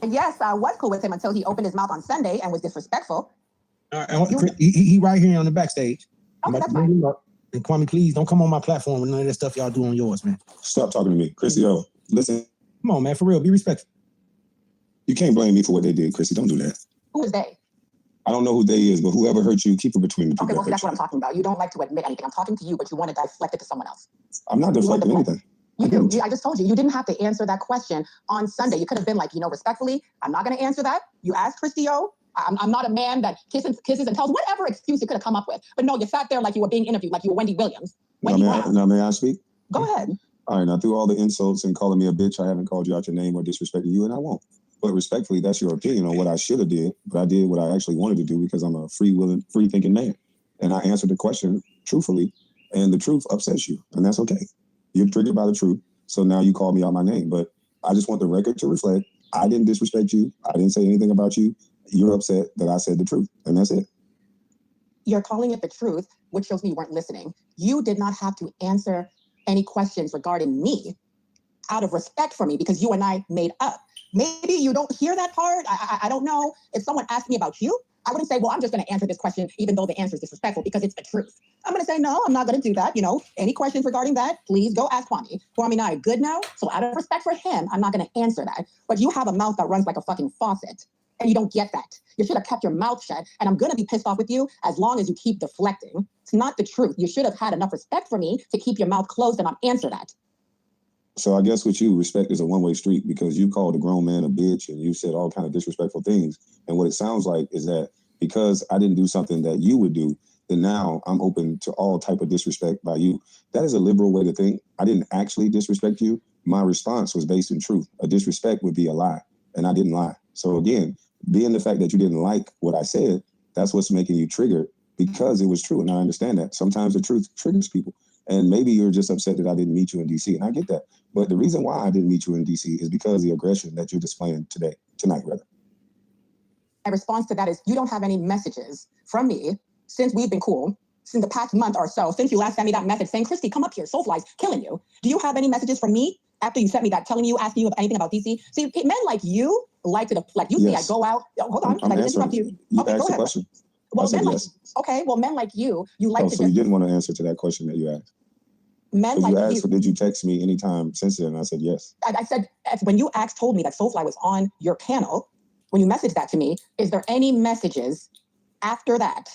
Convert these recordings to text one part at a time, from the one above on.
Yes, I was cool with him until he opened his mouth on Sunday and was disrespectful. He right here on the backstage. Okay, that's fine. And Kwame, please don't come on my platform with none of that stuff y'all do on yours, man. Stop talking to me. Christie, listen. Come on, man, for real, be respectful. You can't blame me for what they did, Christie. Don't do that. Who is they? I don't know who they is, but whoever hurt you, keep it between the people. Okay, well, that's what I'm talking about. You don't like to admit anything. I'm talking to you, but you want to deflect it to someone else. I'm not deflecting anything. You do. I just told you. You didn't have to answer that question on Sunday. You could have been like, respectfully, I'm not going to answer that. You asked Christie, I'm not a man that kisses and tells whatever excuse you could have come up with. But no, you sat there like you were being interviewed, like you were Wendy Williams. Now, may I speak? Go ahead. All right, now through all the insults and calling me a bitch, I haven't called you out your name or disrespected you, and I won't. But respectfully, that's your opinion on what I should have did. But I did what I actually wanted to do because I'm a free-thinking man. And I answered the question truthfully, and the truth upsets you, and that's okay. You're triggered by the truth, so now you call me out my name. But I just want the record to reflect, I didn't disrespect you. I didn't say anything about you. You're upset that I said the truth, and that's it. You're calling it the truth, which shows me you weren't listening. You did not have to answer any questions regarding me out of respect for me because you and I made up. Maybe you don't hear that part. I don't know. If someone asked me about you, I wouldn't say, well, I'm just going to answer this question, even though the answer is disrespectful, because it's the truth. I'm going to say, no, I'm not going to do that. Any questions regarding that, please go ask Kwame. Kwame and I are good now. So out of respect for him, I'm not going to answer that. But you have a mouth that runs like a fucking faucet. And you don't get that. You should have kept your mouth shut. And I'm going to be pissed off with you as long as you keep deflecting. It's not the truth. You should have had enough respect for me to keep your mouth closed and not answer that. So I guess with you, respect is a one-way street because you called a grown man a bitch and you said all kind of disrespectful things. And what it sounds like is that because I didn't do something that you would do, then now I'm open to all type of disrespect by you. That is a liberal way to think. I didn't actually disrespect you. My response was based in truth. A disrespect would be a lie, and I didn't lie. So again, being the fact that you didn't like what I said, that's what's making you triggered because it was true. And I understand that. Sometimes the truth triggers people. And maybe you're just upset that I didn't meet you in D.C. And I get that. But the reason why I didn't meet you in D.C. is because of the aggression that you're displaying tonight. My response to that is you don't have any messages from me since we've been cool, since the past month or so, since you last sent me that message saying, Christie, come up here, Soulfly's killing you. Do you have any messages from me after you sent me that, telling you, asking you anything about DC? See, men like you like to deflect. You see, I go out. Hold on, I didn't interrupt you. Okay, go ahead. Question. Well, men like you like to. So you didn't want to answer to that question that you asked. Men like you asked, did you text me anytime since then? And I said yes. I said when you told me that Soulfly was on your panel, when you messaged that to me, is there any messages after that?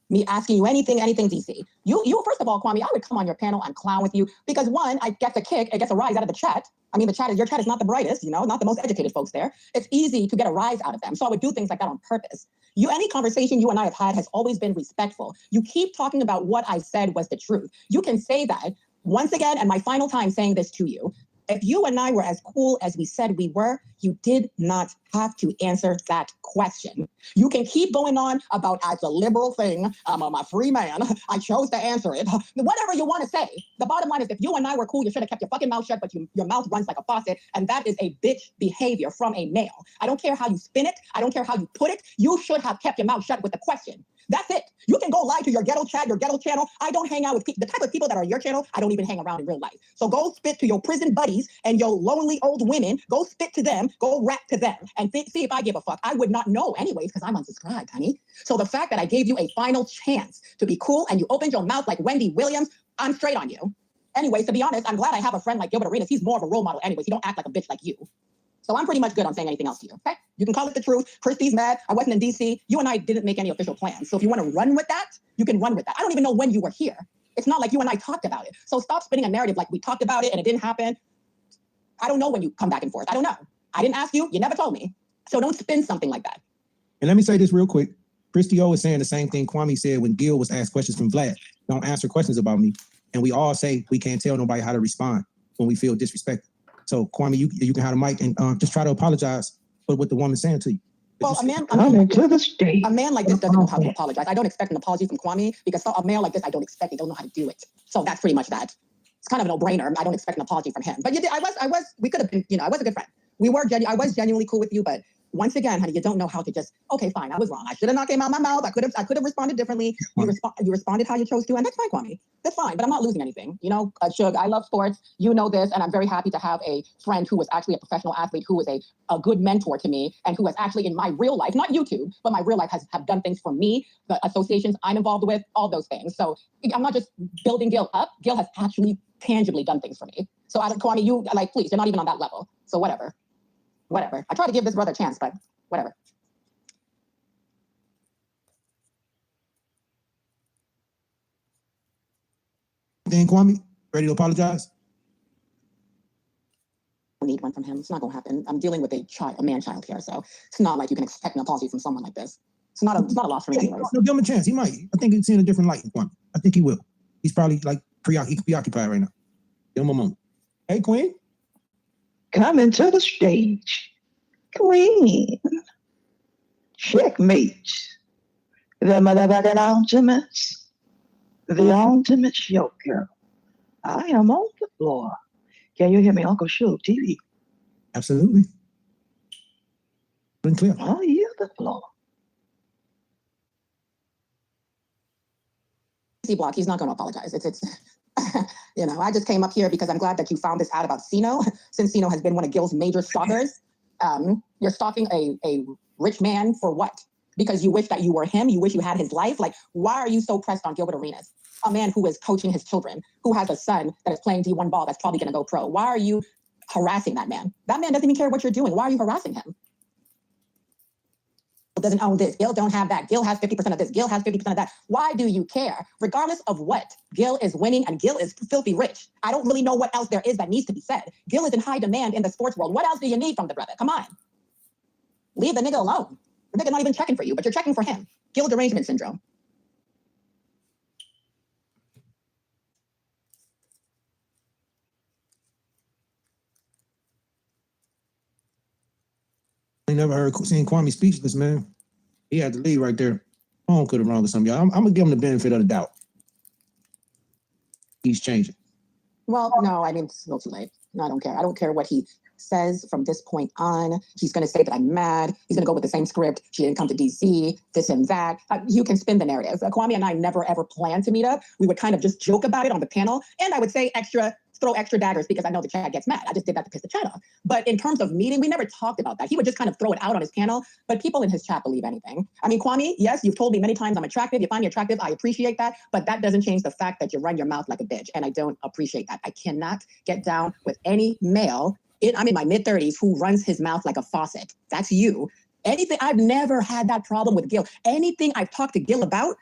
Me asking you anything, DC. You first of all, Kwame, I would come on your panel and clown with you because one, I get a rise out of the chat. I mean, your chat is not the brightest, not the most educated folks there. It's easy to get a rise out of them. So I would do things like that on purpose. Any conversation you and I have had has always been respectful. You keep talking about what I said was the truth. You can say that once again, and my final time saying this to you. If you and I were as cool as we said we were, you did not have to answer that question. You can keep going on about it's a liberal thing. I'm a free man. I chose to answer it. Whatever you want to say. The bottom line is if you and I were cool, you should have kept your fucking mouth shut, but your mouth runs like a faucet. And that is a bitch behavior from a male. I don't care how you spin it. I don't care how you put it. You should have kept your mouth shut with the question. That's it. You can go lie to your ghetto chat, your ghetto channel. I don't hang out with the type of people that are your channel. I don't even hang around in real life. So go spit to your prison buddies and your lonely old women. Go spit to them. Go rap to them and see if I give a fuck. I would not know anyways because I'm unsubscribed, honey. So the fact that I gave you a final chance to be cool and you opened your mouth like Wendy Williams, I'm straight on you. Anyways, to be honest, I'm glad I have a friend like Gilbert Arenas. He's more of a role model anyways. He don't act like a bitch like you. So I'm pretty much good on saying anything else to you, okay? You can call it the truth. Christie's mad. I wasn't in D.C. You and I didn't make any official plans. So if you want to run with that, you can run with that. I don't even know when you were here. It's not like you and I talked about it. So stop spinning a narrative like we talked about it and it didn't happen. I don't know when you come back and forth. I don't know. I didn't ask you. You never told me. So don't spin something like that. And let me say this real quick. Christie is saying the same thing Kwame said when Gil was asked questions from Vlad. Don't answer questions about me. And we all say we can't tell nobody how to respond when we feel disrespected. So Kwame, you can have the mic and just try to apologize for what the woman's saying to you. Well, a man like this doesn't know how to apologize. I don't expect an apology from Kwame because a man like this, I don't expect. He don't know how to do it. So that's pretty much that. It's kind of a no-brainer. I don't expect an apology from him. But we could have been, I was a good friend. I was genuinely cool with you, but once again, honey, you don't know how to just, okay, fine, I was wrong. I should have not came out my mouth. I could have responded differently. You responded how you chose to, and that's fine, Kwame. That's fine, but I'm not losing anything. You know, Shug, I love sports. You know this, and I'm very happy to have a friend who was actually a professional athlete, who was a good mentor to me, and who has actually in my real life, not YouTube, but my real life have done things for me, the associations I'm involved with, all those things. So I'm not just building Gil up. Gil has actually tangibly done things for me. So Kwame, you like, please, you're not even on that level. So whatever. I try to give this brother a chance, but whatever. Then Kwame, ready to apologize? I need one from him. It's not gonna happen. I'm dealing with a man-child here, so it's not like you can expect an apology from someone like this. It's not a loss for me. Anyways. No, give him a chance. He might. I think he's seeing a different light, Kwame. I think he will. He's probably like preoccupied right now. Give him a moment. Hey, Queen. Coming to the stage. Queen. Checkmate. The motherfucking ultimates. The ultimate show girl. I am on the floor. Can you hear me, Uncle Shug TV? Absolutely. Been clear. I hear the floor. Block, he's not going to apologize. It's you know, I just came up here because I'm glad that you found this out about Sino, since Sino has been one of Gil's major stalkers. You're stalking a rich man for what? Because you wish that you were him? You wish you had his life? Like, why are you so pressed on Gilbert Arenas, a man who is coaching his children, who has a son that is playing D1 ball that's probably going to go pro? Why are you harassing that man? That man doesn't even care what you're doing. Why are you harassing him? Gil doesn't own this. Gil don't have that. Gil has 50% of this. Gil has 50% of that. Why do you care? Regardless of what, Gil is winning and Gil is filthy rich. I don't really know what else there is that needs to be said. Gil is in high demand in the sports world. What else do you need from the brother? Come on. Leave the nigga alone. The nigga not even checking for you, but you're checking for him. Gil derangement syndrome. I never seen Kwame speechless, man. He had to leave right there. Phone could have wrong with some of y'all. I'm gonna give him the benefit of the doubt. He's changing. Well, no, I mean, it's a little too late. No, I don't care. I don't care what he says from this point on. He's going to say that I'm mad. He's going to go with the same script. She didn't come to DC, this and that. You can spin the narrative. Kwame and I never, ever planned to meet up. We would kind of just joke about it on the panel. And I would say throw extra daggers because I know the chat gets mad. I just did that to piss the chat off. But in terms of meeting, we never talked about that. He would just kind of throw it out on his panel, but people in his chat believe anything. I mean, Kwame, yes, you've told me many times I'm attractive. You find me attractive. I appreciate that. But that doesn't change the fact that you run your mouth like a bitch. And I don't appreciate that. I cannot get down with any male, I'm in my mid-30s, who runs his mouth like a faucet. That's you. Anything, I've never had that problem with Gil. Anything I've talked to Gil about,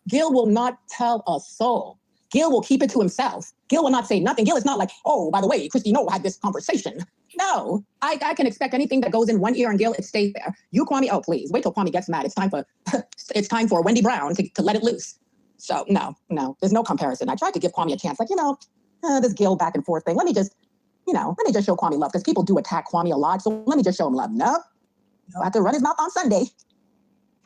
Gil will not tell a soul. Gil will keep it to himself. Gil will not say nothing. Gil is not like, oh, by the way, Christie, had this conversation. No, I can expect anything that goes in one ear and Gil, it stays there. You, Kwame, oh, please, wait till Kwame gets mad. It's time for Wendy Brown to let it loose. So, no, there's no comparison. I tried to give Kwame a chance, like, this Gil back and forth thing. Let me just show Kwame love, because people do attack Kwame a lot. So let me just show him love. No, I have to run his mouth on Sunday.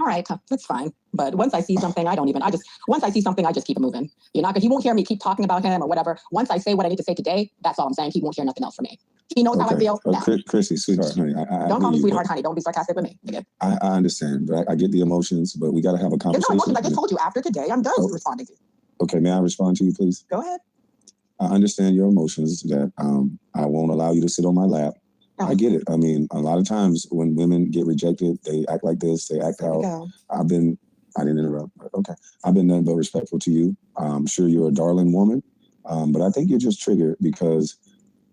All right, that's fine. But once I see something, I just keep it moving. Because he won't hear me keep talking about him or whatever. Once I say what I need to say today, that's all I'm saying. He won't hear nothing else from me. He knows how I feel. Christie, sweetheart, honey. Don't call me sweetheart, honey. Don't be sarcastic with me. I understand, but I get the emotions, but we got to have a conversation. There's no emotions. I just told you after today, I'm done responding to you. Okay, may I respond to you, please? Go ahead. I understand your emotions that I won't allow you to sit on my lap. I get it. I mean, a lot of times when women get rejected, they act like this, they act out. I didn't interrupt. Okay. I've been nothing but respectful to you. I'm sure you're a darling woman, but I think you're just triggered because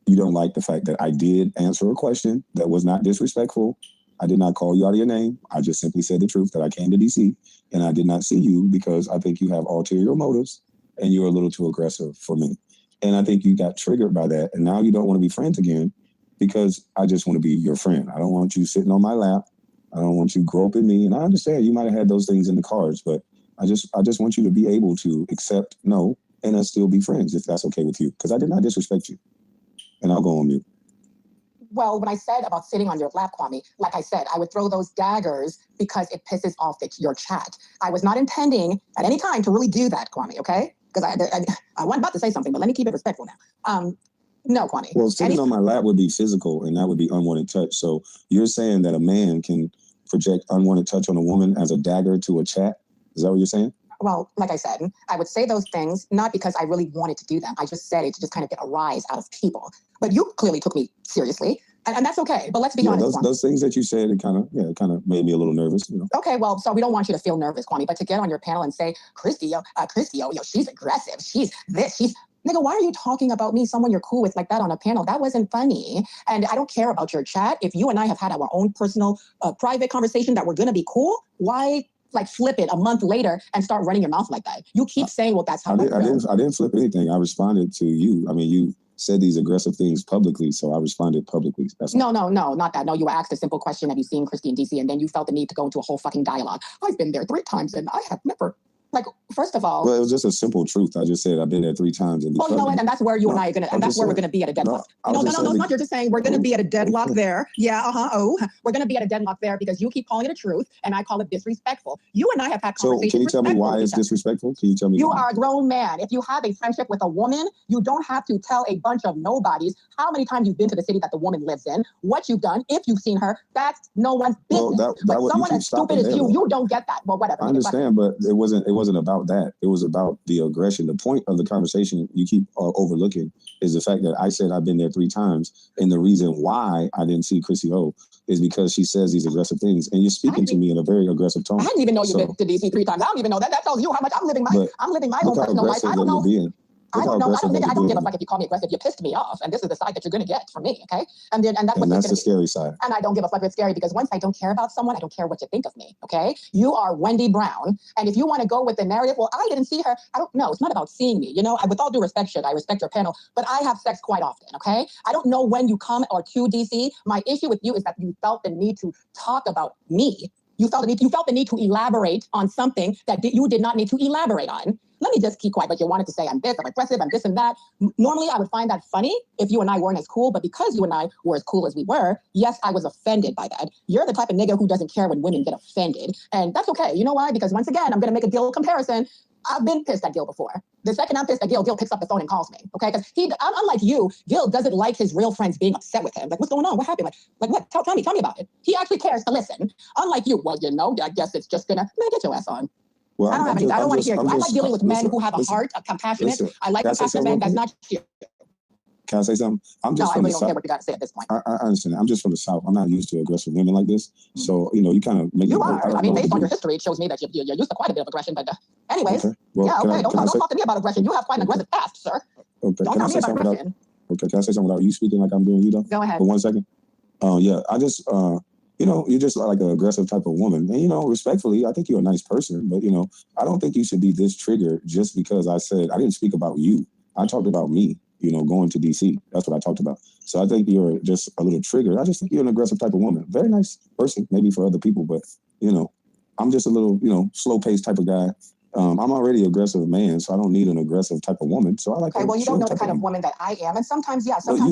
you don't like the fact that I did answer a question that was not disrespectful. I did not call you out of your name. I just simply said the truth that I came to DC and I did not see you because I think you have ulterior motives and you're a little too aggressive for me. And I think you got triggered by that. And now you don't want to be friends again because I just want to be your friend. I don't want you sitting on my lap. I don't want you groping me. And I understand you might have had those things in the cards, but I just want you to be able to accept no and us still be friends if that's okay with you. Because I did not disrespect you. And I'll go on mute. Well, when I said about sitting on your lap, Kwame, like I said, I would throw those daggers because it pisses off your chat. I was not intending at any time to really do that, Kwame, okay? Because I wasn't about to say something, but let me keep it respectful now. No, Kwame. Well, sitting on my lap would be physical, and that would be unwanted touch. So you're saying that a man can project unwanted touch on a woman as a dagger to a chat? Is that what you're saying? Well, like I said, I would say those things not because I really wanted to do them. I just said it to just kind of get a rise out of people. But you clearly took me seriously, and that's okay. But let's be honest. Those things that you said, it kind of made me a little nervous. You know. Okay, well, so we don't want you to feel nervous, Kwame, but to get on your panel and say, Christie, she's aggressive. She's this. She's nigga. Why are you talking about me, someone you're cool with, like that on a panel? That wasn't funny. And I don't care about your chat. If you and I have had our own personal, private conversation that we're gonna be cool, why? Like flip it a month later and start running your mouth like that. You keep saying, well, that's how I didn't flip anything. I responded to you. I mean, you said these aggressive things publicly, so I responded publicly. No, not that. No, you were asked a simple question, have you seen Christie in DC? And then you felt the need to go into a whole fucking dialogue. I've been there 3 times and I have never. Like, first of all, well, it was just a simple truth. I just said I've been there 3 times. And well, you know what? And that's where you and I are gonna, and that's where we're gonna be at a deadlock. No, it's not. You're just saying we're gonna be at a deadlock there. Yeah, we're gonna be at a deadlock there because you keep calling it a truth, and I call it disrespectful. You and I have had conversations. So, can you tell me why it's disrespectful? Can you tell me? You are a grown man. If you have a friendship with a woman, you don't have to tell a bunch of nobodies how many times you've been to the city that the woman lives in, what you've done, if you've seen her. That's no one's business. Well, but someone as stupid as you don't get that. Well, whatever. I understand, but it wasn't about that. It was about the aggression. The point of the conversation you keep overlooking is the fact that I said I've been there 3 times, and the reason why I didn't see Chrissy O is because she says these aggressive things, and you're speaking to me in a very aggressive tone. I didn't even know you've been to DC 3 times. I don't even know that. That tells you how much I'm living my own personal life. I don't know. I don't give a fuck if you call me aggressive. You pissed me off, and this is the side that you're gonna get from me, okay? And that's the scary side. And I don't give a fuck if it's scary because once I don't care about someone, I don't care what you think of me, okay? You are Wendy Brown, and if you want to go with the narrative, well, I didn't see her. I don't know. It's not about seeing me, you know. With all due respect, I respect your panel, but I have sex quite often, okay? I don't know when you come or to DC. My issue with you is that you felt the need to talk about me. You felt the need to elaborate on something that you did not need to elaborate on. Let me just keep quiet, but you wanted to say I'm this, I'm aggressive, I'm this and that. Normally, I would find that funny if you and I weren't as cool, but because you and I were as cool as we were, yes, I was offended by that. You're the type of nigga who doesn't care when women get offended, and that's okay. You know why? Because once again, I'm going to make a Gil comparison. I've been pissed at Gil before. The second I'm pissed at Gil picks up the phone and calls me, okay? Because unlike you, Gil doesn't like his real friends being upset with him. Like, what's going on? What happened? Like what? Tell me about it. He actually cares to listen. Unlike you, well, you know, I guess it's just gonna, man, get your ass on. Well, I don't want to hear you. I like dealing with men who have a heart, compassionate. I like compassionate men. That's not you. Can I say something? I'm just I really don't care what you got to say at this point. I understand. I'm just from the South. I'm not used to aggressive women like this. So, you know, you kind of make you are. I mean, based on your history, it shows me that you're used to quite a bit of aggression. But anyways, okay. Well, yeah, okay. Don't talk to me about aggression. You have quite an aggressive past, sir. Okay. Don't tell me about aggression. Okay. Can I say something without you speaking like I'm doing you, though? Go ahead. For 1 second. Yeah, I just, you know, you're just like an aggressive type of woman. And, you know, respectfully, I think you're a nice person. But, you know, I don't think you should be this triggered just because I said I didn't speak about you. I talked about me. You know, going to DC. That's what I talked about. So I think you're just a little triggered. I just think you're an aggressive type of woman. Very nice person, maybe for other people, but, you know, I'm just a little, you know, slow-paced type of guy. I'm already an aggressive man, so I don't need an aggressive type of woman. So I like. Okay, well, you don't know the kind of woman that I am, and sometimes, yeah. Sometimes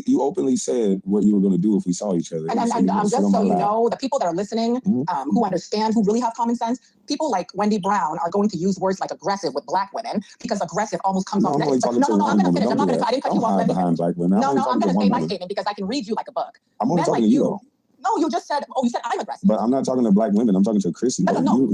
you openly said what you were going to do if we saw each other. And just so you know, the people that are listening, who understand, who really have common sense, people like Wendy Brown are going to use words like aggressive with black women because aggressive almost comes off negative. I'm going to finish. I didn't cut you off. Behind black women. No, I'm going to say my statement because I can read you like a book. I'm only talking to you, though. No, you just said, you said I'm aggressive. But I'm not talking to black women. I'm talking to Christie. No,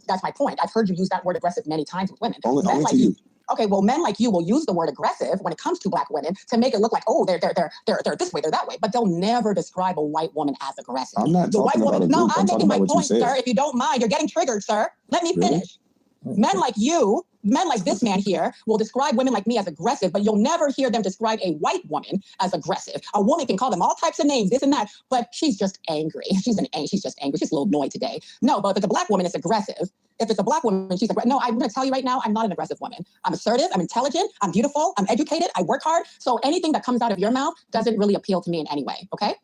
that's my point. I've heard you use that word aggressive many times with women. Only to you. Okay, well, men like you will use the word aggressive when it comes to black women to make it look like, oh, they're this way, they're that way, but they'll never describe a white woman as aggressive. I'm not talking about a group. No, I'm making my point, sir. If you don't mind, you're getting triggered, sir. Let me finish. Men like you, men like this man here, will describe women like me as aggressive, but you'll never hear them describe a white woman as aggressive. A woman can call them all types of names, this and that, but she's just angry. She's just angry. She's a little annoyed today. No, but if it's a black woman, it's aggressive. If it's a black woman, she's aggressive. No, I'm going to tell you right now, I'm not an aggressive woman. I'm assertive, I'm intelligent, I'm beautiful, I'm educated, I work hard. So anything that comes out of your mouth doesn't really appeal to me in any way, okay?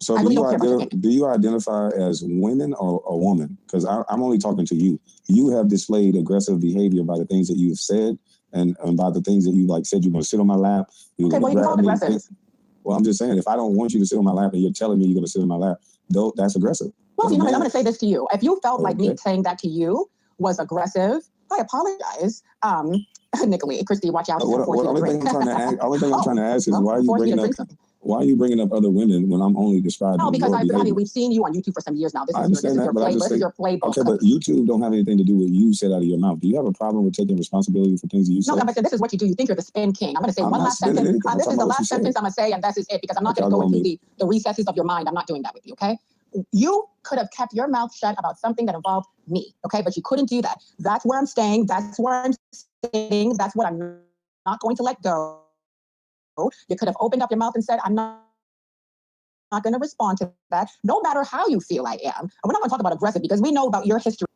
So do you identify as women or a woman? Because I'm only talking to you. You have displayed aggressive behavior by the things that you've said and by the things that you said you're going to sit on my lap. Okay, well, you call it aggressive. Well, I'm just saying, if I don't want you to sit on my lap and you're telling me you're going to sit on my lap, though, that's aggressive. Well, I'm going to say this to you. If you felt like me saying that to you was aggressive, I apologize. Nicolene, Christie, watch out. Only thing I'm trying to ask is why are you bringing up other women when I'm only describing No, because your behavior? we've seen you on YouTube for some years now. This I is understand this is your playbook. Okay, but YouTube don't have anything to do with you said out of your mouth. Do you have a problem with taking responsibility for things that you say? No, but this is what you do. You think you're the spin king. I'm going to say one last sentence. This is the last sentence I'm going to say, and this is it, because I'm not going to go into the recesses of your mind. I'm not doing that with you, okay? You could have kept your mouth shut about something that involved me, okay? But you couldn't do that. That's where I'm staying. That's where I'm sitting. That's what I'm not going to let go. You could have opened up your mouth and said, I'm not going to respond to that, no matter how you feel I am. And we're not going to talk about aggressive because we know about your history.